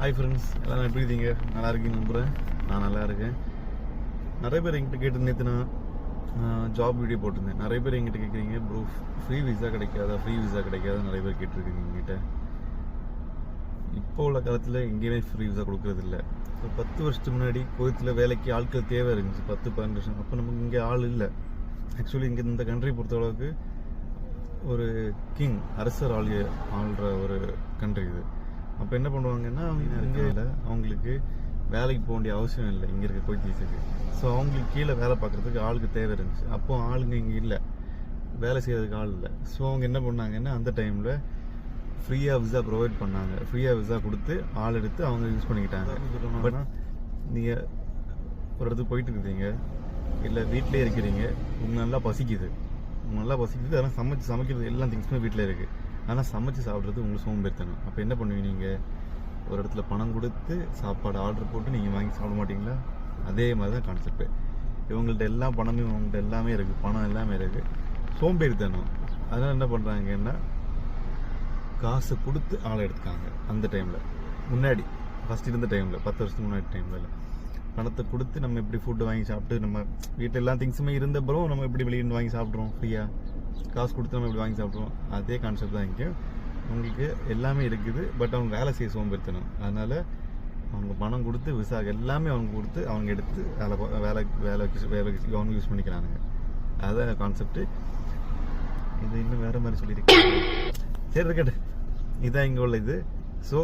Hi friends, எல்லாம் எப்படி இருக்கீங்க? நல்லா இருக்கீங்கன்னு நம்புகிறேன். நான் நல்லா இருக்கேன். நிறைய பேர் எங்கிட்ட கேட்டு நேற்று நான் ஜாப் வீடியோ போட்டிருந்தேன். நிறைய பேர் எங்கிட்ட கேட்குறீங்க, ப்ரோ ஃப்ரீ விசா கிடைக்காதா நிறைய பேர் கேட்டிருக்கீங்க எங்கிட்ட. இப்போ உள்ள காலத்தில் எங்கேயுமே ஃப்ரீ விசா கொடுக்குறதில்ல. இப்போ 10 வருஷத்துக்கு முன்னாடி கோயத்தில் வேலைக்கு ஆட்கள் தேவை இருந்துச்சு, 10-12 வருஷம். அப்போ நமக்கு இங்கே ஆள் இல்லை. ஆக்சுவலி இங்கே இந்த கண்ட்ரி பொறுத்தளவுக்கு ஒரு கிங் அரசர் ஆள்ற ஒரு கண்ட்ரி இது. அப்போ என்ன பண்ணுவாங்கன்னா, அவங்க இங்கே இல்லை, அவங்களுக்கு வேலைக்கு போக வேண்டிய அவசியம் இல்லை இங்கே இருக்க கோய்த்தீஸுக்கு. ஸோ அவங்களுக்கு கீழே வேலை பார்க்குறதுக்கு ஆளுக்கு தேவை இருந்துச்சு. அப்போ ஆளுங்க இங்கே இல்லை, வேலை செய்கிறதுக்கு ஆள் இல்லை. ஸோ அவங்க என்ன பண்ணாங்கன்னா, அந்த டைமில் ஃப்ரீயாக விசா ப்ரொவைட் பண்ணாங்க. ஃப்ரீயாக விசா கொடுத்து ஆள் எடுத்து அவங்க யூஸ் பண்ணிக்கிட்டாங்க. பட் நீங்கள் ஒரு இடத்துக்கு போயிட்டு இருக்கிறீங்க, இல்லை வீட்டிலே இருக்கிறீங்க, உங்களுக்கு நல்லா பசிக்குது, ஆனால் சமைக்கிறது எல்லா திங்ஸுமே வீட்டில் இருக்குது. ஆனால் சமைச்சு சாப்பிட்றது உங்களுக்கு சோம்பேறித்தனம். அப்போ என்ன பண்ணுவீங்க? நீங்கள் ஒரு இடத்துல பணம் கொடுத்து சாப்பாடு ஆர்டர் போட்டு நீங்கள் வாங்கி சாப்பிட மாட்டிங்களா? அதே மாதிரி தான் கான்செப்ட். இவங்கள்ட்ட எல்லா பணமே, இவங்கள்ட்ட எல்லாமே இருக்குது, பணம் எல்லாமே இருக்குது, சோம்பேறித்தனம். அதனால் என்ன பண்ணுறாங்கன்னா, காசை கொடுத்து ஆளை எடுத்துக்காங்க. அந்த டைமில் முன்னாடி ஃபஸ்ட் இருந்த டைமில் 10 வருஷத்துக்கு முன்னாடி டைமில் பணத்தை கொடுத்து நம்ம எப்படி ஃபுட்டு வாங்கி சாப்பிட்டு, நம்ம வீட்டில் எல்லா திங்ஸுமே இருந்தப்பறம் நம்ம எப்படி வெளியிருந்து வாங்கி சாப்பிட்றோம், ஃப்ரீயாக காசு கொடுத்து நம்ம எப்படி வாங்கி சாப்பிட்றோம். அதே கான்செப்ட் தான் இங்கே. உங்களுக்கு எல்லாமே இருக்குது, பட் அவங்க வேலை செய்ய சோம்பேறித்தனம். அதனால் அவங்க பணம் கொடுத்து விசா எல்லாமே அவங்க கொடுத்து அவங்க எடுத்து வேலைக்கு அவங்க யூஸ் பண்ணிக்கிறானுங்க. அதுதான் கான்செப்ட். இது இன்னும் வேறு மாதிரி சொல்லியிருக்கேன். சரி இருக்கட்டு, இதுதான் இங்கே உள்ள இது. ஸோ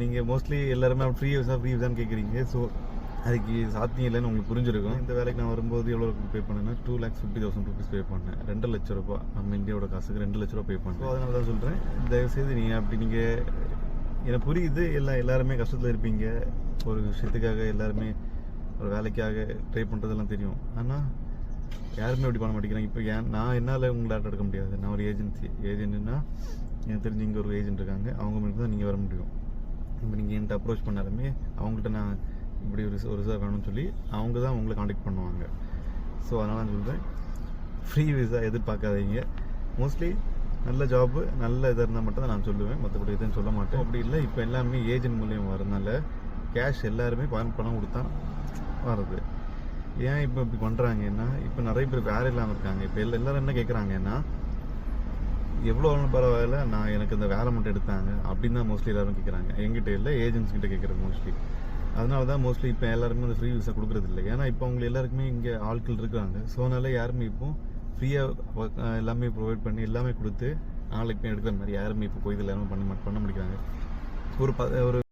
நீங்கள் மோஸ்ட்லி எல்லாருமே ஃப்ரீ விசான்னு கேட்குறீங்க. ஸோ அதுக்கு சாத்தியம் இல்லைன்னு உங்களுக்கு புரிஞ்சிருக்கும். இந்த வேலைக்கு நான் வரும்போது எவ்வளோ பே பண்ணேன்னா 2,50,000 rupees பே பண்ணேன். 2 லட்ச ரூபா, நம்ம இந்தியாவோட காசுக்கு 2 லட்ச ரூபா பே பண்ணேன். ஸோ அதனால தான் சொல்கிறேன், தயவுசெய்து நீங்கள் எனக்கு புரியுது, எல்லாருமே கஷ்டத்தில் இருப்பீங்க. ஒரு விஷயத்துக்காக எல்லாருமே ஒரு வேலைக்காக ட்ரை பண்ணுறதெல்லாம் தெரியும். ஆனால் யாருமே அப்படி பண்ண மாட்டேங்கிறாங்க. இப்போ நான் என்னால் உங்களை ஆர்டர் எடுக்க முடியாது. நான் ஒரு ஏஜென்ட்னா எனக்கு தெரிஞ்சு இங்கே ஒரு ஏஜென்ட் இருக்காங்க, அவங்க மட்டும் தான் நீங்கள் வர முடியும். இப்போ நீங்கள் என்கிட்ட அப்ரோச் பண்ணாலுமே அவங்கள்ட்ட நான் இப்படி ஒரு விசா வேணும்னு சொல்லி அவங்க தான் உங்களை காண்டாக்ட் பண்ணுவாங்க. ஸோ அதனால நான் சொல்கிறேன், ஃப்ரீ விசா எதிர்பார்க்காதீங்க. மோஸ்ட்லி நல்ல ஜாப்பு, நல்ல இதாக இருந்தால் மட்டும் தான் நான் சொல்லுவேன், மற்றபடி எதுவும் சொல்ல மாட்டேன். அப்படி இல்லை, இப்போ எல்லாமே ஏஜென்ட் மூலியம் வரதுனால கேஷ் எல்லாருமே பணம் கொடுத்தா வர்றது. ஏன் இப்போ இப்படி பண்ணுறாங்கன்னா, இப்போ நிறைய பேர் வேலை இல்லாமல் இருக்காங்க. இப்போ எல்லோரும் என்ன கேட்குறாங்கன்னா, எவ்வளோ பரவாயில்ல, எனக்கு இந்த வேலை மட்டும் எடுத்தாங்க அப்படின்னு தான் மோஸ்ட்லி எல்லோரும் கேட்குறாங்க. எங்கிட்ட இல்லை, ஏஜென்ட்ஸ் கிட்ட கேட்குறது மோஸ்ட்லி. அதனால தான் மோஸ்ட்லி இப்போ எல்லாருமே அந்த ஃப்ரீ விசா கொடுக்குறது இல்லை. ஏன்னா இப்போ அவங்க எல்லாருக்குமே இங்கே ஆட்கள் இருக்கிறாங்க. ஸோ அதனால யாருமே இப்போ ஃப்ரீயாக எல்லாமே ப்ரொவைட் பண்ணி எல்லாமே கொடுத்து நாளைக்கு எடுக்கிற மாதிரி யாருமே இப்போ போய் எல்லாருமே பண்ண முடிக்கிறாங்க. ஒரு